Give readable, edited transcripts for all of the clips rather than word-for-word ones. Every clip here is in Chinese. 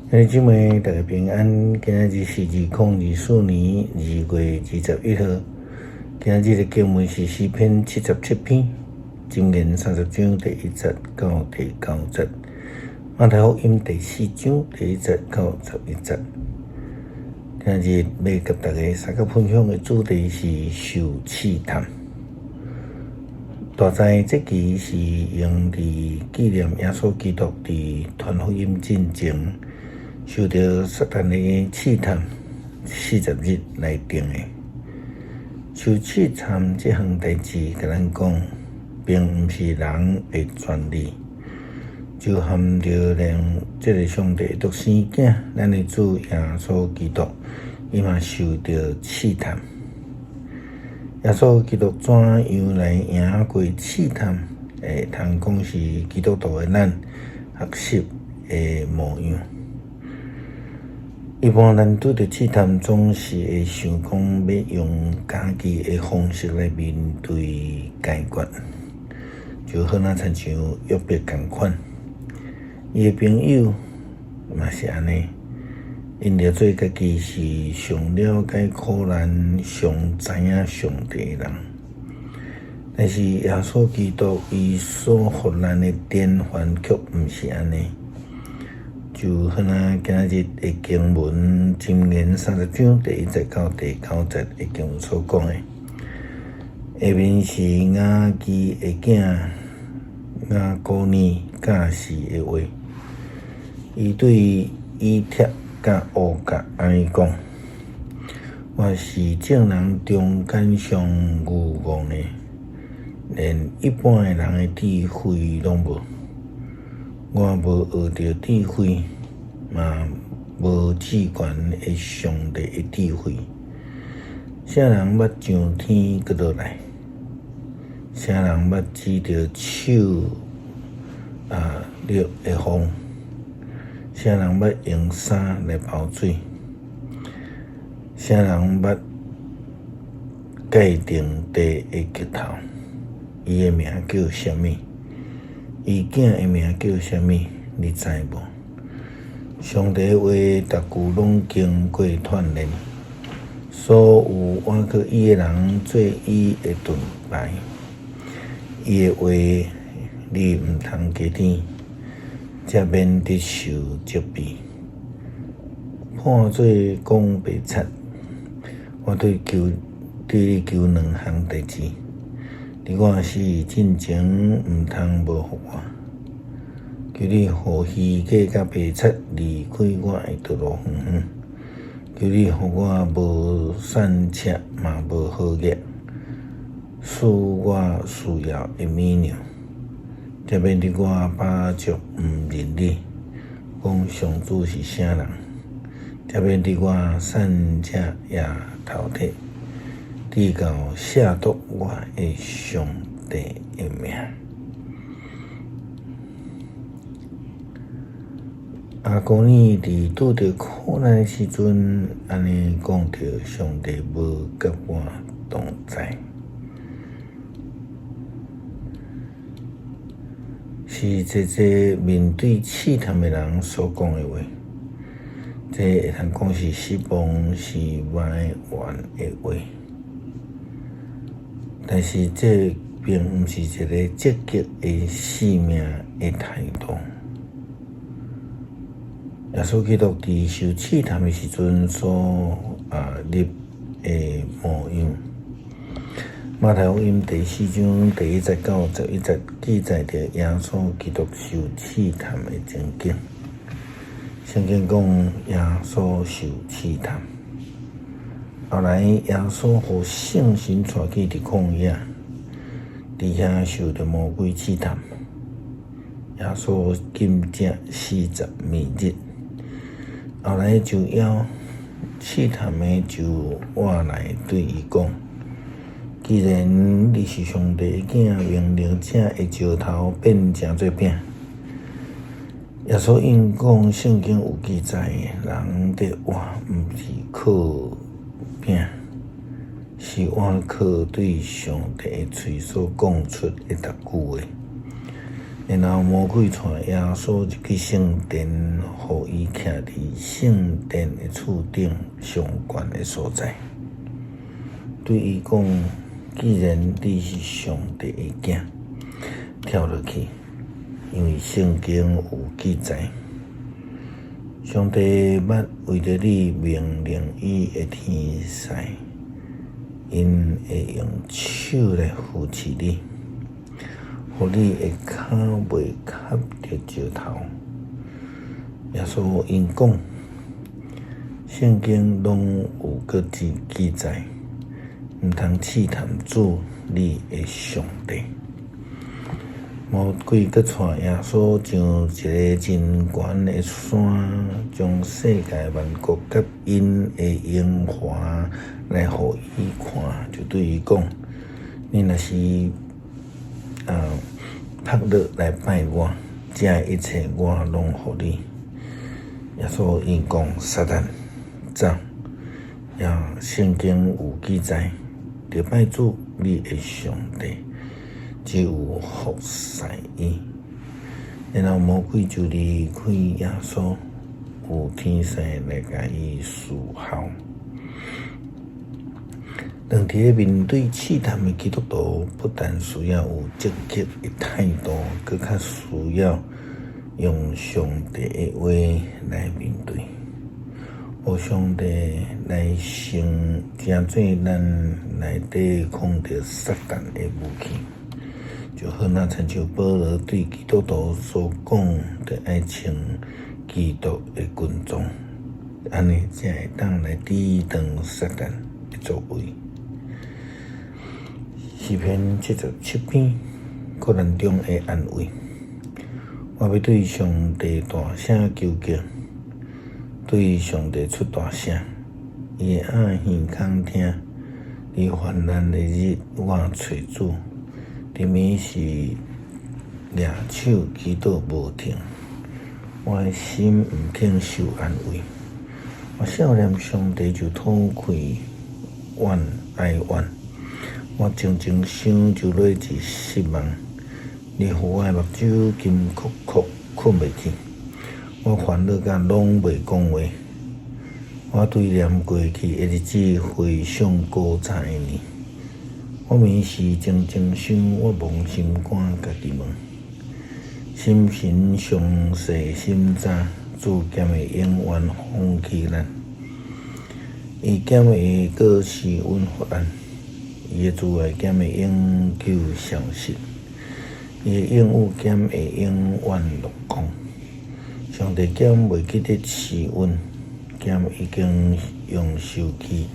兄弟姊妹，大家平安。今仔日是2024年2月21号。今仔日的经文是诗篇77篇，箴言30章第1節到第9節，馬太福音第4章第1節到11節。今日要給大家三個分享的主題是受試探。大齋這期是用嚟紀念耶穌基督佇傳福音進前受到撒旦的試探40日來定的。受試探這項代志，甲咱講，並毋是人的專利，就含着連這個上帝獨生囝，咱的主耶穌基督，伊嘛受到試探。耶穌基督怎樣來贏過試探？會通講是基督徒的咱學習的模樣。一般咱拄着試探，總是會想講要用家己的方式來面對解決，就好像親像約伯同款，伊的朋友嘛是安尼。因着做家己是上了解苦難、上知影上帝的人，但是耶穌基督伊所予咱的典範卻毋是安尼。就好像今日的經文箴言30章第1節到第9節的經文所講的，下面是雅基的囝雅古尼教士的話，伊對以帖甲烏甲安尼講：我是眾人中間上愚妄的，連一般的人的智慧攏無。我無學着智慧，嘛無至懸的上帝的智慧。啥人捌上天閣落來？啥人捌指着手掠的風？啥人捌用衫來包水？啥人捌界定地的極頭？伊的名叫啥物？伊囝的名叫啥物？你知無？上帝的話，逐句攏經過鍛鍊，所有倚靠伊的人做伊的盾牌。伊的話，你毋通加添，才免得受責備。判做講白賊，我對你求兩項代志。佇我死進前，毋通無予我，求你互虛假甲白賊離開我的道路遠遠，求你互我無散赤嘛無好業，使我需要的美妙，才免得我把足毋認你，講上主是啥人，才免得我散赤也頭體。地到褻瀆我的上帝的名。雅古尼佇拄着苦難的時陣，安尼講着上帝無甲我同在，是這面對試探的人所講的話。這會通講是失望、是埋怨的話。但是這並毋是一個積極的生命的態度。耶穌基督佇受試探的時陣所立的模樣。馬太福音第4章第1節到11節記載着耶穌基督受試探的情景。聖經講耶穌受試探。後來耶穌互聖神帶去佇曠野，佇遐受着魔鬼試探。耶穌禁食40暝日，後來就邀試探的就活來對伊講：既然你是上帝的囝，命令這個石頭變成做餅。耶穌應講：聖經有記載，人的活毋是靠餅，是我靠對上帝的嘴所講出的逐句話。然后魔鬼带耶稣入去圣殿，互伊徛伫圣殿的厝顶上悬的所在，对伊讲：既然你是上帝的囝，跳落去，因为圣经有记载，上帝捌为着你命令伊的天使，因会用手来扶持你。互你的脚袂磕着石头。耶稣因讲，圣经拢有个记载，毋通试探主你的上帝。魔鬼佮带耶稣上一个真悬的山，将世界万国甲因的荣华来互伊看，就对伊讲：你若是拍落来拜我，这一切我拢互你。耶稣因讲：撒旦走！圣经有记载，着拜主你的上帝，只有服侍伊。然后魔鬼就离开耶稣，有天使来甲伊侍候。当伫面对试探的基督徒，不但需要有积极的态度，更较需要用上帝的话来面对，互上帝来成做咱来抵抗着撒旦的武器。就好像亲像保罗对基督徒所讲，着爱穿基督的军装，安尼才会当来抵挡撒旦的作为。诗篇77篇个人中的安慰，我要对上帝大声求救，对上帝出大声，伊会暗耳空听。伫患难的日，我找主，伫面是掠手祈祷无停，我的心毋肯受安慰。我想念上帝就吐开哀怨。我静静想就落至失望，你互我的目睭金哭哭困袂去。我烦恼甲拢袂讲话，我对念过去的日子回想古早的年。我眠时静静想，我扪心肝家己问：心神详细心早，主兼会永远放弃咱？伊兼会过施恩发咱？伊的慈爱兼会永久消失，伊的应允兼会永远落空。上帝兼袂记得施恩，兼已经用受气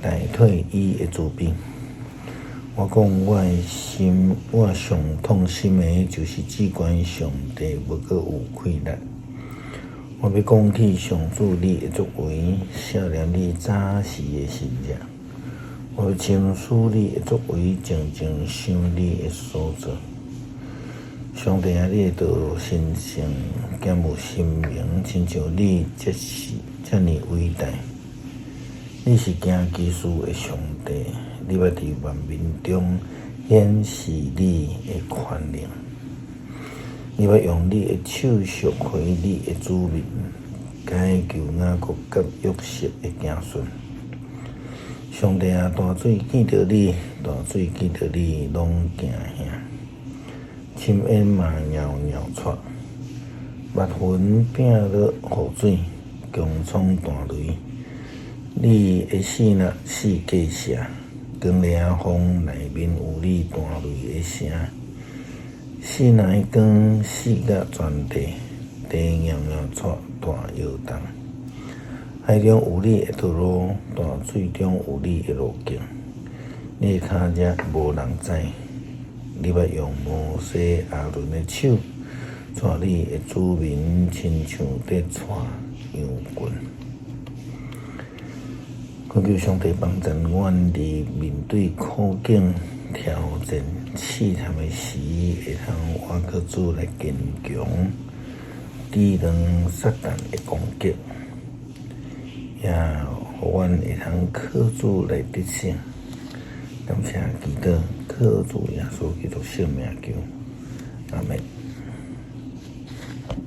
代替伊的慈悲。我讲我的心，我上痛心的就是只关上帝无阁有亏力。我要讲起上主你的作为，想念你早时的信仰。我情绪你的作为，静静想你的所做。上帝啊，你的道路神圣兼有神明，亲像你这是这么伟大。你是行奇事的上帝，你要伫万民中显示你的权能。你要用你的手赎回你的子民，解救雅各甲约瑟的子孙。上帝啊，大水见到你，大水见到你，拢惊吓，深渊嘛袅袅出，密云拼落雨水，强冲大雷。你的死若四界射，光凉风内面有你大雷的声。死若光死甲全地，地袅袅出大摇动。海中有你的道路，大水中有你的路径。你的脚迹无人知，你要用摩西亚伦的手，带你的子民亲像在带羊群。恳求上帝帮助阮伫面对苦境、挑战、试探的时，会通我靠主来坚强，抵挡撒旦的攻击。也互阮会通靠主来得胜，感谢祈祷，靠主耶稣基督圣名求，阿门。